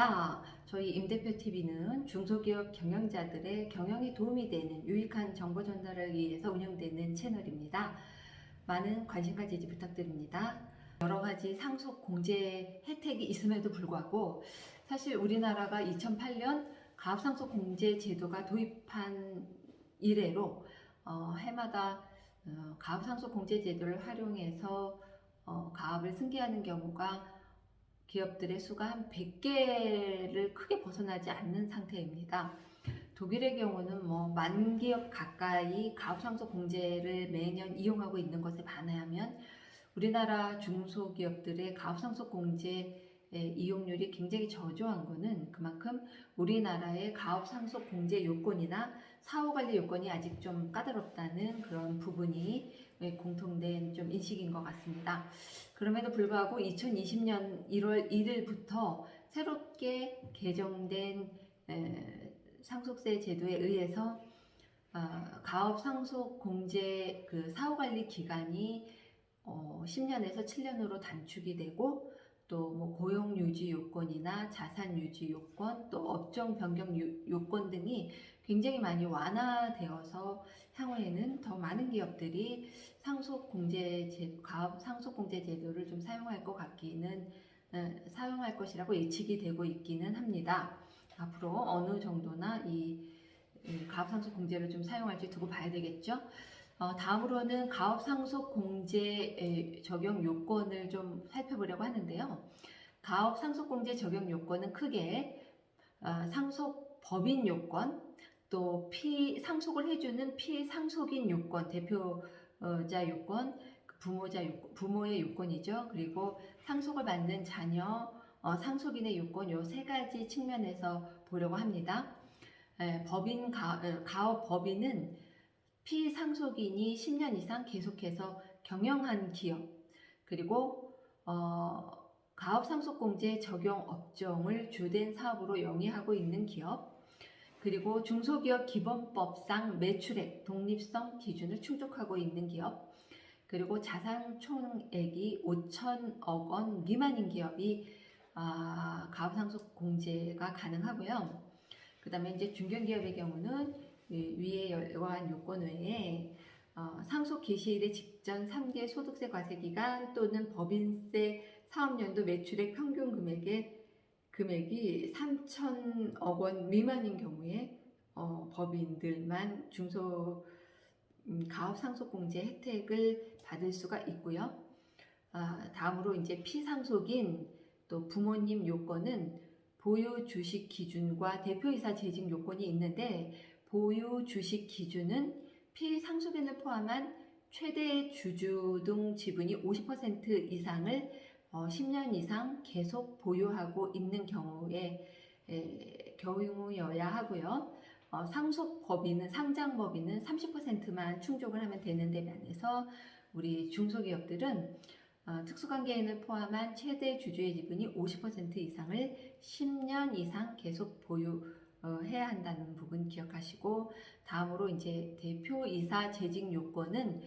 반갑습니다. 저희 임대표TV는 중소기업 경영자들의 경영에 도움이 되는 유익한 정보 전달을 위해서 운영되는 채널입니다. 많은 관심과 지지 부탁드립니다. 여러 가지 상속 공제 혜택이 있음에도 불구하고 사실 우리나라가 2008년 가압상속 공제 제도가 도입한 이래로 해마다 가압상속 공제 제도를 활용해서 가압을 승계하는 경우가 기업들의 수가 한 100개를 크게 벗어나지 않는 상태입니다. 독일의 경우는 만 기업 가까이 가압상속 공제를 매년 이용하고 있는 것에 반하면 우리나라 중소기업들의 가압상속 공제 이용률이 굉장히 저조한 것은 그만큼 우리나라의 가압상속 공제 요건이나 사후관리 요건이 아직 좀 까다롭다는 그런 부분이 공통된 좀 인식인 것 같습니다. 그럼에도 불구하고 2020년 1월 1일부터 새롭게 개정된 상속세 제도에 의해서 가압상속 공제 그 사후관리 기간이 10년에서 7년으로 단축이 되고 또 고용 유지 요건이나 자산 유지 요건, 또 업종 변경 요건 등이 굉장히 많이 완화되어서 향후에는 더 많은 기업들이 가압 상속 공제 제도를 좀 사용할 것이라고 예측이 되고 있기는 합니다. 앞으로 어느 정도나 이 가압 상속 공제를 좀 사용할지 두고 봐야 되겠죠. 다음으로는 가압 상속 공제 적용 요건을 좀 살펴보려고 하는데요. 가압 상속 공제 적용 요건은 크게 상속 법인 요건, 또 상속을 해주는 피상속인 요건, 대표자 요건, 부모의 요건이죠. 그리고 상속을 받는 자녀, 상속인의 요건, 요 세 가지 측면에서 보려고 합니다. 가압 법인은 피상속인이 10년 이상 계속해서 경영한 기업, 그리고 가압상속공제 적용 업종을 주된 사업으로 영위하고 있는 기업, 그리고 중소기업 기본법상 매출액, 독립성 기준을 충족하고 있는 기업, 그리고 자산 총액이 5천억 원 미만인 기업이 가압상속공제가 가능하고요. 그 다음에 이제 중견기업의 경우는 위에 여러한 요건 외에 상속 개시일의 직전 3개 소득세 과세 기간 또는 법인세 사업연도 매출액 평균 금액이 3천억 원 미만인 경우에 법인들만 가압 상속 공제 혜택을 받을 수가 있고요. 다음으로 이제 피상속인 또 부모님 요건은 보유 주식 기준과 대표이사 재직 요건이 있는데, 보유 주식 기준은 피상속인을 포함한 최대 주주 등 지분이 50% 이상을 10년 이상 계속 보유하고 있는 경우여야 하고요. 상장법인은 30%만 충족을 하면 되는데 반해서 우리 중소기업들은 특수관계인을 포함한 최대 주주의 지분이 50% 이상을 10년 이상 계속 보유해야 한다는 부분 기억하시고, 다음으로 이제 대표이사 재직 요건은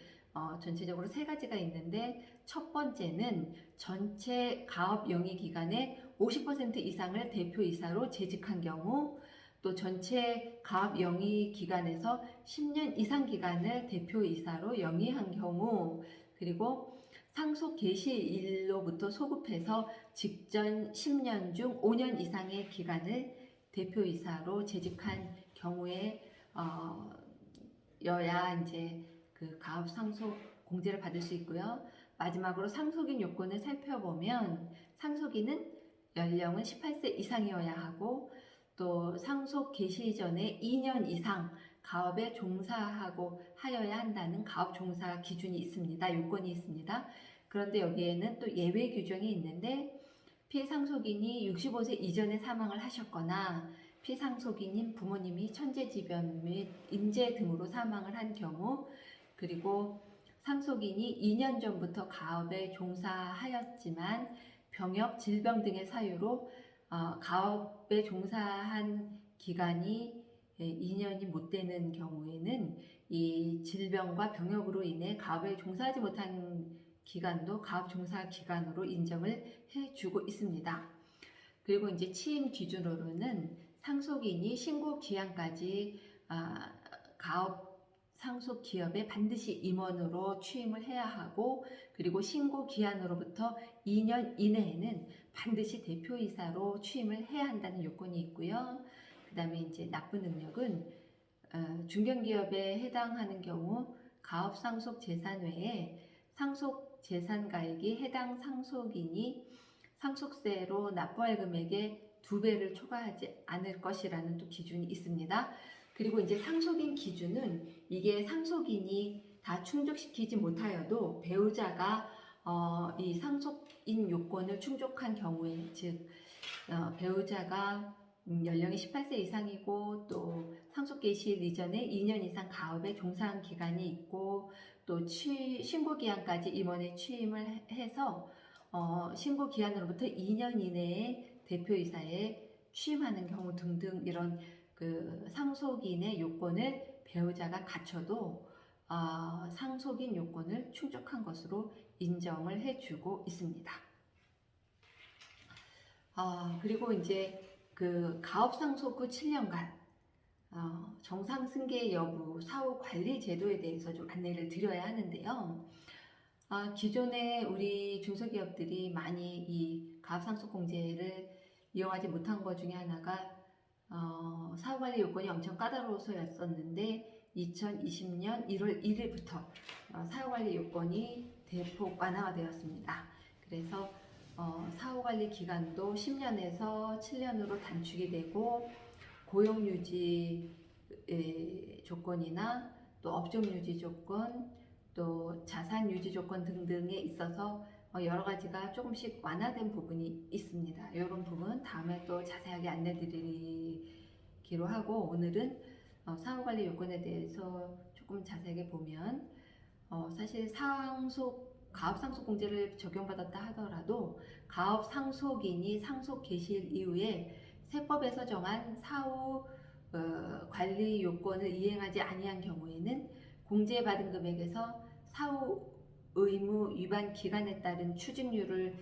전체적으로 세 가지가 있는데, 첫 번째는 전체 가업 영위 기간의 50% 이상을 대표이사로 재직한 경우, 또 전체 가업 영위 기간에서 10년 이상 기간을 대표이사로 영위한 경우, 그리고 상속 개시일로부터 소급해서 직전 10년 중 5년 이상의 기간을 대표이사로 재직한 경우에 여야 이제 그 가압 상속 공제를 받을 수 있고요. 마지막으로 상속인 요건을 살펴보면, 상속인은 연령은 18세 이상이어야 하고, 또 상속 개시 전에 2년 이상 가업에 종사하고 하여야 한다는 가업 종사 기준이 있습니다. 요건이 있습니다. 그런데 여기에는 또 예외 규정이 있는데, 피상속인이 65세 이전에 사망을 하셨거나 피상속인인 부모님이 천재지변 및 인재 등으로 사망을 한 경우, 그리고 상속인이 2년 전부터 가업에 종사하였지만 병역, 질병 등의 사유로 가업에 종사한 기간이 2년이 못 되는 경우에는 이 질병과 병역으로 인해 가업에 종사하지 못한 기간도 가압 종사 기간으로 인정을 해주고 있습니다. 그리고 이제 취임 기준으로는 상속인이 신고 기한까지 가업 상속 기업에 반드시 임원으로 취임을 해야 하고, 그리고 신고 기한으로부터 2년 이내에는 반드시 대표이사로 취임을 해야 한다는 요건이 있고요. 그 다음에 이제 납부 능력은 중견기업에 해당하는 경우 가업 상속 재산 외에 상속 재산 가액이 해당 상속인이 상속세로 납부할 금액의 2배를 초과하지 않을 것이라는 또 기준이 있습니다. 그리고 이제 상속인 기준은 이게 상속인이 다 충족시키지 못하여도 배우자가 이 상속인 요건을 충족한 경우에, 즉 배우자가 연령이 18세 이상이고 또 상속 개시일 이전에 2년 이상 가업에 종사한 기간이 있고 또 신고 기한까지 임원에 취임을 해서 신고 기한으로부터 2년 이내에 대표이사에 취임하는 경우 등등, 이런 그 상속인의 요건을 배우자가 갖춰도 상속인 요건을 충족한 것으로 인정을 해주고 있습니다. 그리고 이제 그 가업 상속 후 7년간 정상 승계 여부 사후 관리 제도에 대해서 좀 안내를 드려야 하는데요. 기존에 우리 중소기업들이 많이 이 가업 상속 공제를 이용하지 못한 것 중에 하나가 사후관리 요건이 엄청 까다로워서였었는데, 2020년 1월 1일부터 사후관리 요건이 대폭 완화가 되었습니다. 그래서 사후관리 기간도 10년에서 7년으로 단축이 되고, 고용유지 조건이나 또 업종유지 조건, 또 자산유지 조건 등등에 있어서 여러 가지가 조금씩 완화된 부분이 있습니다. 이런 부분 다음에 또 자세하게 안내드리기로 하고, 오늘은 사후관리 요건에 대해서 조금 자세하게 보면, 사실 가업 상속 공제를 적용받았다 하더라도 가업 상속인이 상속 개시일 이후에 세법에서 정한 사후 관리 요건을 이행하지 아니한 경우에는 공제받은 금액에서 사후 의무 위반 기간에 따른 추징률을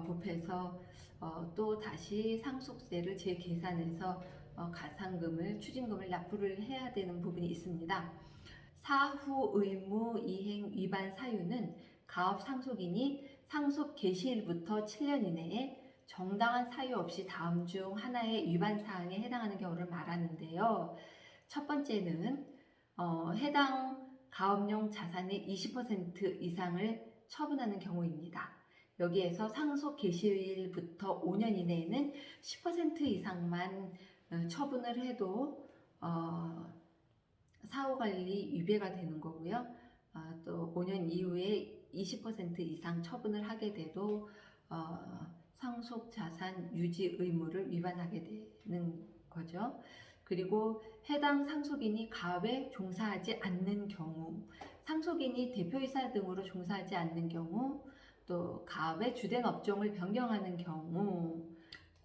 곱해서 또 다시 상속세를 재계산해서 가산금을, 추징금을 납부를 해야 되는 부분이 있습니다. 사후 의무 이행 위반 사유는 가업 상속인이 상속 개시일부터 7년 이내에 정당한 사유 없이 다음 중 하나의 위반 사항에 해당하는 경우를 말하는데요. 첫 번째는 해당 가업용 자산의 20% 이상을 처분하는 경우입니다. 여기에서 상속 개시일부터 5년 이내에는 10% 이상만 처분을 해도 사후관리 위배가 되는 거고요. 또 5년 이후에 20% 이상 처분을 하게 돼도 상속 자산 유지 의무를 위반하게 되는 거죠. 그리고 해당 상속인이 가업에 종사하지 않는 경우, 상속인이 대표이사 등으로 종사하지 않는 경우, 또 가업의 주된 업종을 변경하는 경우,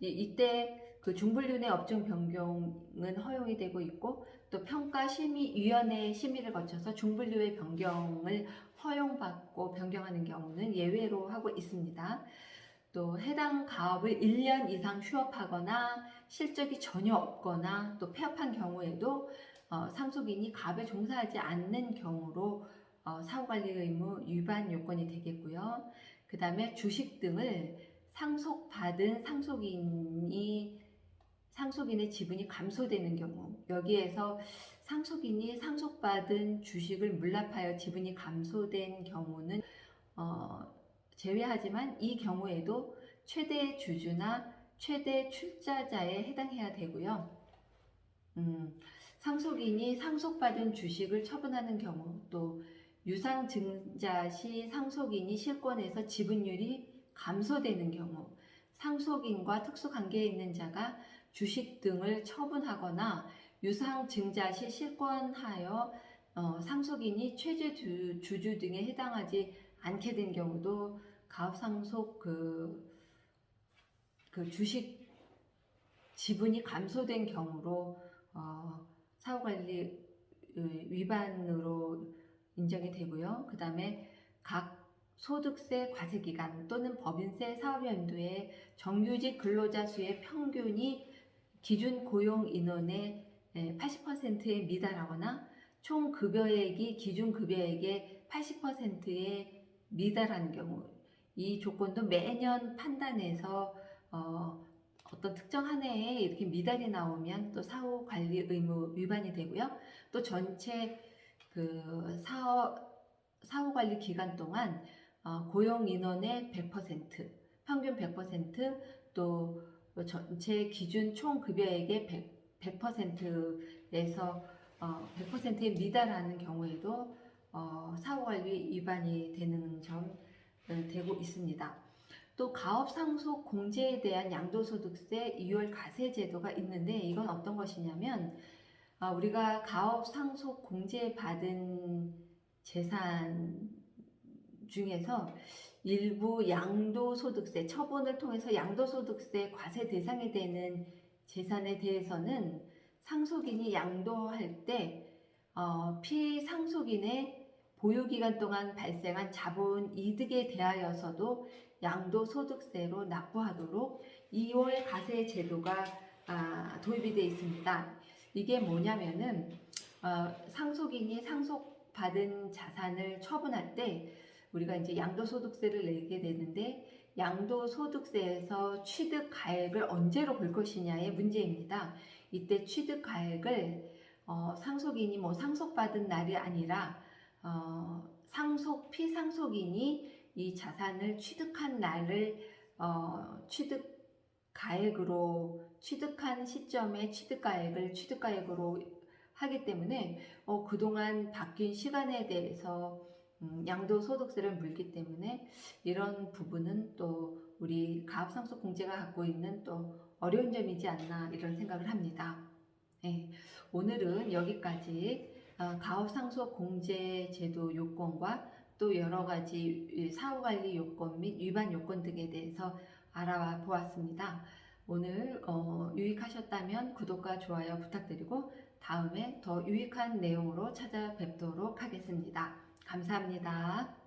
이때 그 중불륜의 업종 변경은 허용이 되고 있고, 또 평가심의위원회의 심의를 거쳐서 중불륜의 변경을 허용받고 변경하는 경우는 예외로 하고 있습니다. 또 해당 가업을 1년 이상 휴업하거나 실적이 전혀 없거나 또 폐업한 경우에도 상속인이 가업에 종사하지 않는 경우로 사후관리 의무 위반 요건이 되겠고요. 그 다음에 주식 등을 상속받은 상속인의 지분이 감소되는 경우, 여기에서 상속인이 상속받은 주식을 물납하여 지분이 감소된 경우는 제외하지만 이 경우에도 최대 주주나 최대 출자자에 해당해야 되고요. 상속인이 상속받은 주식을 처분하는 경우, 또 유상증자 시 상속인이 실권에서 지분율이 감소되는 경우, 상속인과 특수관계에 있는 자가 주식 등을 처분하거나 유상증자 시 실권하여 상속인이 최대 주주 등에 해당하지 않게 된 경우도 가업상속 그 주식 지분이 감소된 경우로 사후관리 위반으로 인정이 되고요. 그 다음에 각 소득세 과세기간 또는 법인세 사업연도에 정규직 근로자 수의 평균이 기준 고용 인원의 80%에 미달하거나 총 급여액이 기준 급여액의 80%에 미달하는 경우, 이 조건도 매년 판단해서 어떤 특정 한 해에 이렇게 미달이 나오면 또 사후 관리 의무 위반이 되고요. 또 전체 그 사후 관리 기간 동안 고용 인원의 100%, 평균 100%또 전체 기준 총 급여액의 100%에서 100%에 미달하는 경우에도 사후관리 위반이 되는 점 되고 있습니다. 또 가업 상속 공제에 대한 양도소득세 이월 과세 제도가 있는데, 이건 어떤 것이냐면 우리가 가업 상속 공제 받은 재산 중에서 일부 양도소득세 처분을 통해서 양도소득세 과세 대상이 되는 재산에 대해서는 상속인이 양도할 때 피상속인의 보유기간 동안 발생한 자본 이득에 대하여서도 양도소득세로 납부하도록 2월 과세 제도가 도입이 되어 있습니다. 이게 뭐냐면은 상속인이 상속받은 자산을 처분할 때 우리가 이제 양도소득세를 내게 되는데, 양도소득세에서 취득가액을 언제로 볼 것이냐의 문제입니다. 이때 취득가액을 상속인이 상속받은 날이 아니라 피상속인이 이 자산을 취득한 날을 취득한 시점에 취득가액으로 하기 때문에 그동안 바뀐 시간에 대해서 양도소득세를 물기 때문에 이런 부분은 또 우리 가압상속공제가 갖고 있는 또 어려운 점이지 않나, 이런 생각을 합니다. 네, 오늘은 여기까지 가압상속공제 제도 요건과 또 여러 가지 사후관리 요건 및 위반 요건 등에 대해서 알아봐 보았습니다. 오늘 유익하셨다면 구독과 좋아요 부탁드리고 다음에 더 유익한 내용으로 찾아뵙도록 하겠습니다. 감사합니다.